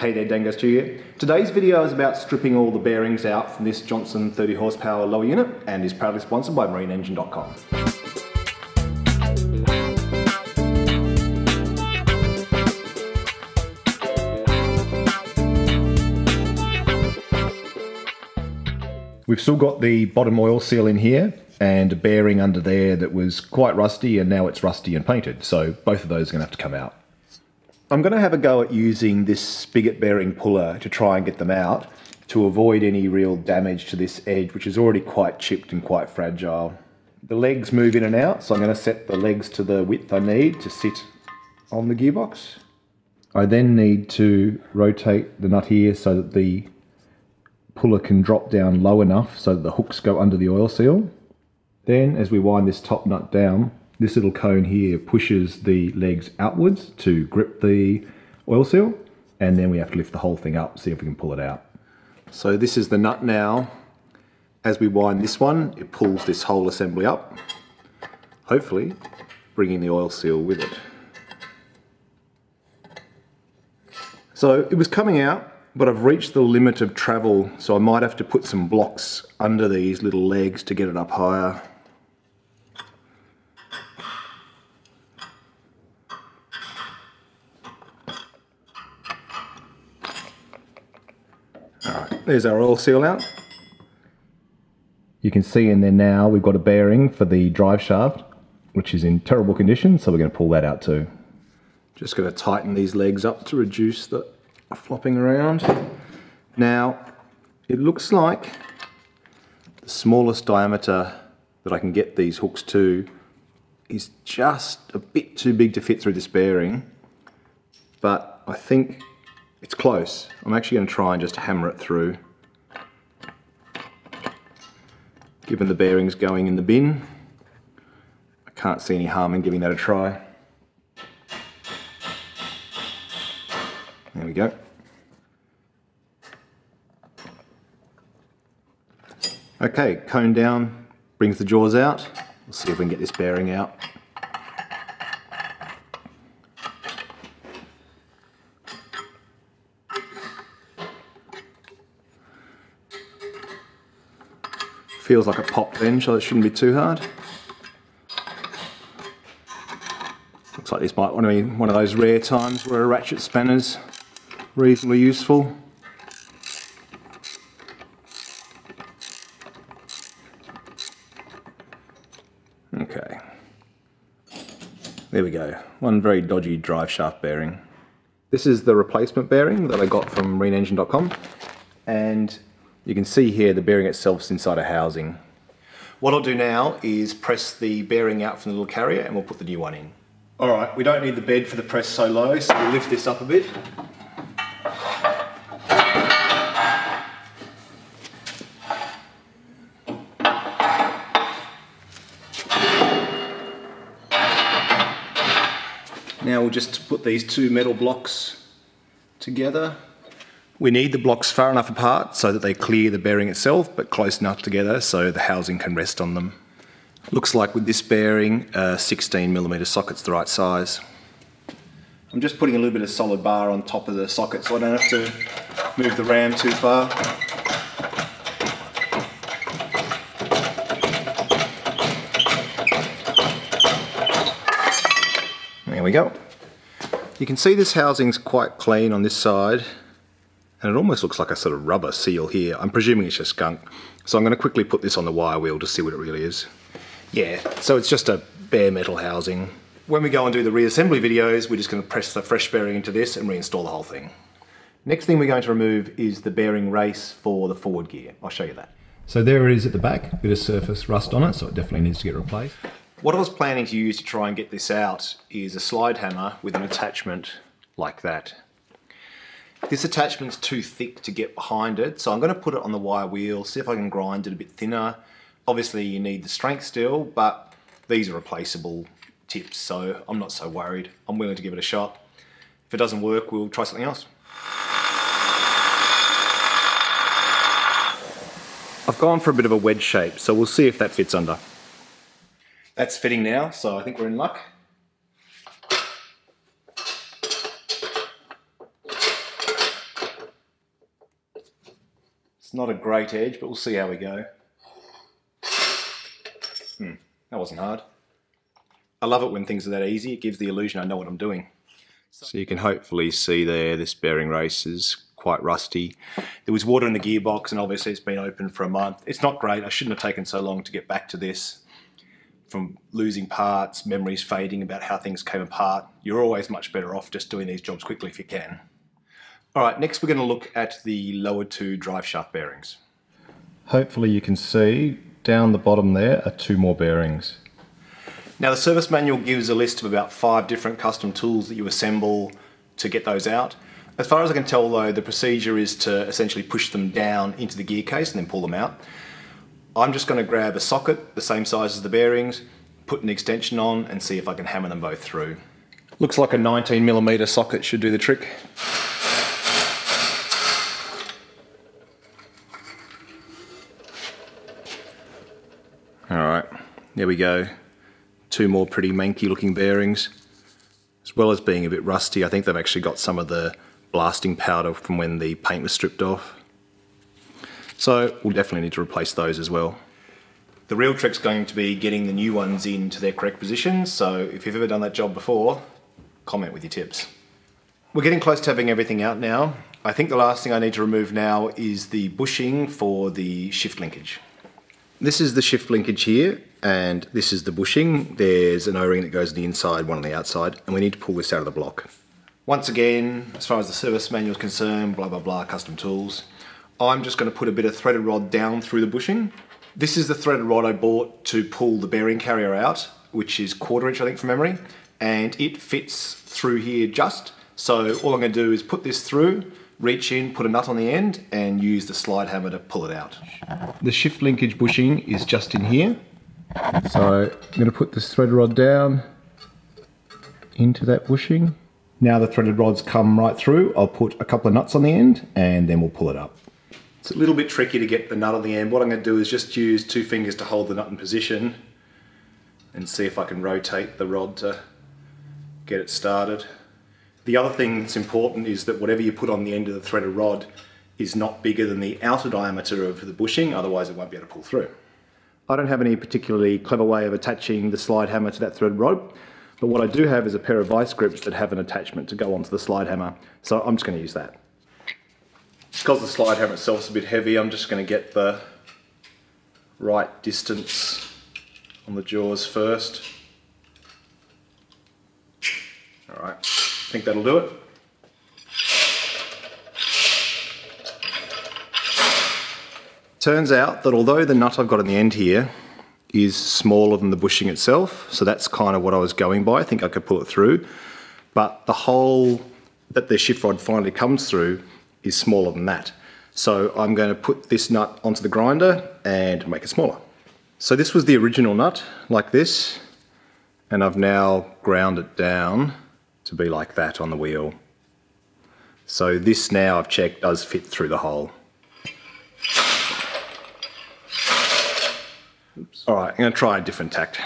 Hey there, Dangos 2 here. Today's video is about stripping all the bearings out from this Johnson 30 horsepower lower unit and is proudly sponsored by MarineEngine.com. We've still got the bottom oil seal in here and a bearing under there that was quite rusty, and now it's rusty and painted, so both of those are going to have to come out. I'm going to have a go at using this spigot bearing puller to try and get them out to avoid any real damage to this edge, which is already quite chipped and quite fragile. The legs move in and out, so I'm going to set the legs to the width I need to sit on the gearbox. I then need to rotate the nut here so that the puller can drop down low enough so that the hooks go under the oil seal. Then as we wind this top nut down, this little cone here pushes the legs outwards to grip the oil seal, and then we have to lift the whole thing up, see if we can pull it out. So this is the nut now. As we wind this one, it pulls this whole assembly up, hopefully bringing the oil seal with it. So it was coming out, but I've reached the limit of travel, so I might have to put some blocks under these little legs to get it up higher. Alright, there's our oil seal out. You can see in there now we've got a bearing for the drive shaft, which is in terrible condition, so we're going to pull that out too. Just going to tighten these legs up to reduce the flopping around. Now, it looks like the smallest diameter that I can get these hooks to is just a bit too big to fit through this bearing, but I think it's close. I'm actually going to try and just hammer it through. Given the bearings going in the bin, I can't see any harm in giving that a try. There we go. Okay, cone down, brings the jaws out. We'll see if we can get this bearing out. Feels like it popped then, so it shouldn't be too hard. Looks like this might want to be one of those rare times where a ratchet spanner's reasonably useful. Okay. There we go. One very dodgy drive shaft bearing. This is the replacement bearing that I got from MarineEngine.com, and you can see here the bearing itself is inside a housing. What I'll do now is press the bearing out from the little carrier and we'll put the new one in. Alright, we don't need the bed for the press so low, so we'll lift this up a bit. Now we'll just put these two metal blocks together. We need the blocks far enough apart so that they clear the bearing itself, but close enough together so the housing can rest on them. Looks like with this bearing, a 16mm socket's the right size. I'm just putting a little bit of solid bar on top of the socket so I don't have to move the ram too far. There we go. You can see this housing's quite clean on this side, and it almost looks like a sort of rubber seal here. I'm presuming it's just gunk. So I'm going to quickly put this on the wire wheel to see what it really is. Yeah, so it's just a bare metal housing. When we go and do the reassembly videos, we're just going to press the fresh bearing into this and reinstall the whole thing. Next thing we're going to remove is the bearing race for the forward gear. I'll show you that. So there it is at the back, bit of surface rust on it, so it definitely needs to get replaced. What I was planning to use to try and get this out is a slide hammer with an attachment like that. This attachment's too thick to get behind it, so I'm going to put it on the wire wheel, see if I can grind it a bit thinner. Obviously you need the strength still, but these are replaceable tips, so I'm not so worried. I'm willing to give it a shot. If it doesn't work, we'll try something else. I've gone for a bit of a wedge shape, so we'll see if that fits under. That's fitting now, so I think we're in luck. It's not a great edge, but we'll see how we go. That wasn't hard. I love it when things are that easy. It gives the illusion I know what I'm doing. So you can hopefully see there, this bearing race is quite rusty. There was water in the gearbox and obviously it's been open for a month. It's not great. I shouldn't have taken so long to get back to this. From losing parts, memories fading about how things came apart. You're always much better off just doing these jobs quickly if you can. All right, next we're going to look at the lower two drive shaft bearings. Hopefully you can see down the bottom there are two more bearings. Now the service manual gives a list of about 5 different custom tools that you assemble to get those out. As far as I can tell though, the procedure is to essentially push them down into the gear case and then pull them out. I'm just going to grab a socket the same size as the bearings, put an extension on and see if I can hammer them both through. Looks like a 19mm socket should do the trick. Alright, there we go. 2 more pretty manky looking bearings. As well as being a bit rusty, I think they've actually got some of the blasting powder from when the paint was stripped off. So we'll definitely need to replace those as well. The real trick's going to be getting the new ones into their correct positions, so if you've ever done that job before, comment with your tips. We're getting close to having everything out now. I think the last thing I need to remove now is the bushing for the shift linkage. This is the shift linkage here, and this is the bushing. There's an O-ring that goes on the inside, one on the outside, and we need to pull this out of the block. Once again, as far as the service manual is concerned, blah blah blah, custom tools, I'm just going to put a bit of threaded rod down through the bushing. This is the threaded rod I bought to pull the bearing carrier out, which is 1/4 inch I think from memory, and it fits through here just. So all I'm going to do is put this through, reach in, put a nut on the end, and use the slide hammer to pull it out. The shift linkage bushing is just in here. So I'm going to put this threaded rod down into that bushing. Now the threaded rod's come right through, I'll put a couple of nuts on the end and then we'll pull it up. It's a little bit tricky to get the nut on the end. What I'm going to do is just use 2 fingers to hold the nut in position and see if I can rotate the rod to get it started. The other thing that's important is that whatever you put on the end of the threaded rod is not bigger than the outer diameter of the bushing, otherwise it won't be able to pull through. I don't have any particularly clever way of attaching the slide hammer to that threaded rod, but what I do have is a pair of vice grips that have an attachment to go onto the slide hammer, so I'm just going to use that. Because the slide hammer itself is a bit heavy, I'm just going to get the right distance on the jaws first. Alright, I think that'll do it. Turns out that although the nut I've got on the end here is smaller than the bushing itself, so that's kind of what I was going by, I think I could pull it through, but the hole that the shift rod finally comes through is smaller than that. So I'm going to put this nut onto the grinder and make it smaller. So this was the original nut, like this, and I've now ground it down to be like that on the wheel. So this now I've checked does fit through the hole. Alright, I'm going to try a different tact.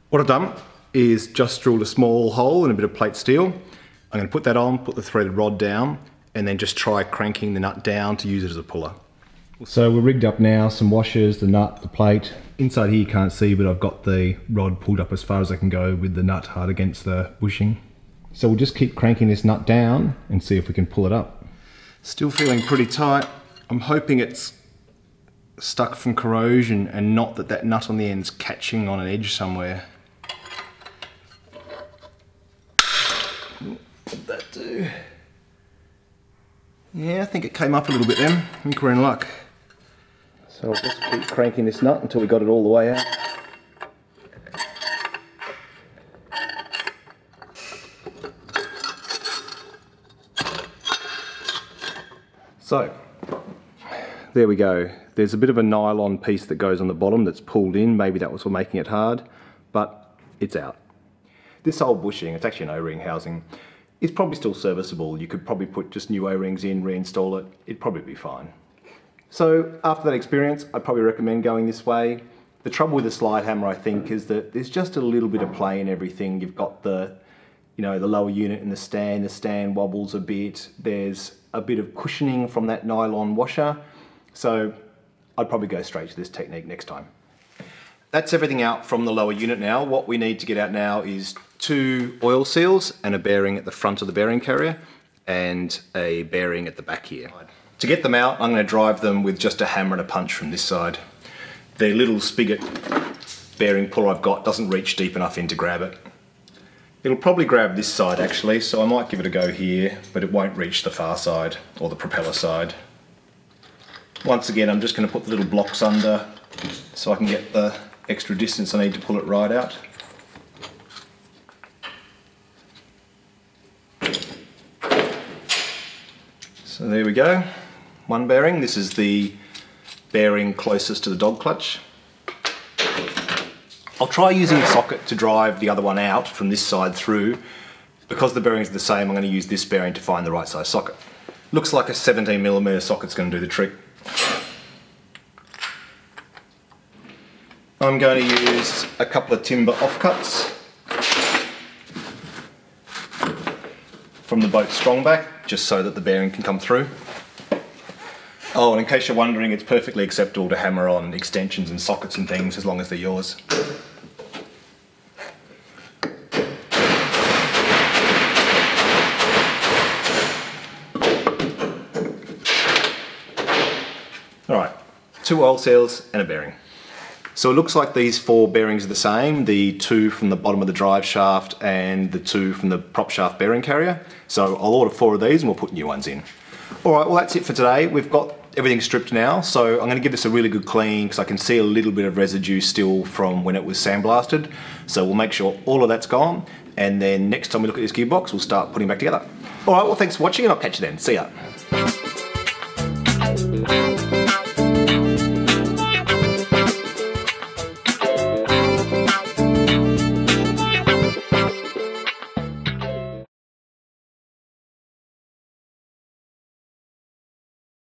What I've done is just drilled a small hole in a bit of plate steel. I'm going to put that on, put the threaded rod down, and then just try cranking the nut down to use it as a puller. So we're rigged up now, some washers, the nut, the plate. Inside here you can't see, but I've got the rod pulled up as far as I can go with the nut hard against the bushing. So we'll just keep cranking this nut down and see if we can pull it up. Still feeling pretty tight. I'm hoping it's stuck from corrosion and not that that nut on the end's catching on an edge somewhere. What'd that do? Yeah, I think it came up a little bit then. I think we're in luck. So I'll just keep cranking this nut until we got it all the way out. So, there we go. There's a bit of a nylon piece that goes on the bottom that's pulled in. Maybe that was for making it hard, but it's out. This old bushing, it's actually an O-ring housing, is probably still serviceable. You could probably put just new O-rings in, reinstall it, it'd probably be fine. So after that experience, I'd probably recommend going this way. The trouble with the slide hammer, I think, is that there's just a little bit of play in everything. You've got the, you know, the lower unit in the stand wobbles a bit. There's a bit of cushioning from that nylon washer. So I'd probably go straight to this technique next time. That's everything out from the lower unit now. What we need to get out now is 2 oil seals and a bearing at the front of the bearing carrier and a bearing at the back here. To get them out, I'm going to drive them with just a hammer and a punch from this side. The little spigot bearing puller I've got doesn't reach deep enough in to grab it. It'll probably grab this side actually, so I might give it a go here, but it won't reach the far side or the propeller side. Once again, I'm just going to put the little blocks under so I can get the extra distance I need to pull it right out. So there we go, one bearing. This is the bearing closest to the dog clutch. I'll try using a socket to drive the other one out from this side through. Because the bearings are the same, I'm going to use this bearing to find the right size socket. Looks like a 17mm socket's going to do the trick. I'm going to use a couple of timber offcuts from the boat strongback, just so that the bearing can come through. Oh, and in case you're wondering, it's perfectly acceptable to hammer on extensions and sockets and things as long as they're yours. Alright, 2 oil seals and a bearing. So it looks like these 4 bearings are the same, the 2 from the bottom of the drive shaft and the 2 from the prop shaft bearing carrier. So I'll order 4 of these and we'll put new ones in. Alright, well that's it for today. We've got everything stripped now, so I'm going to give this a really good clean because I can see a little bit of residue still from when it was sandblasted. So we'll make sure all of that's gone, and then next time we look at this gearbox we'll start putting it back together. Alright, well thanks for watching and I'll catch you then. See ya.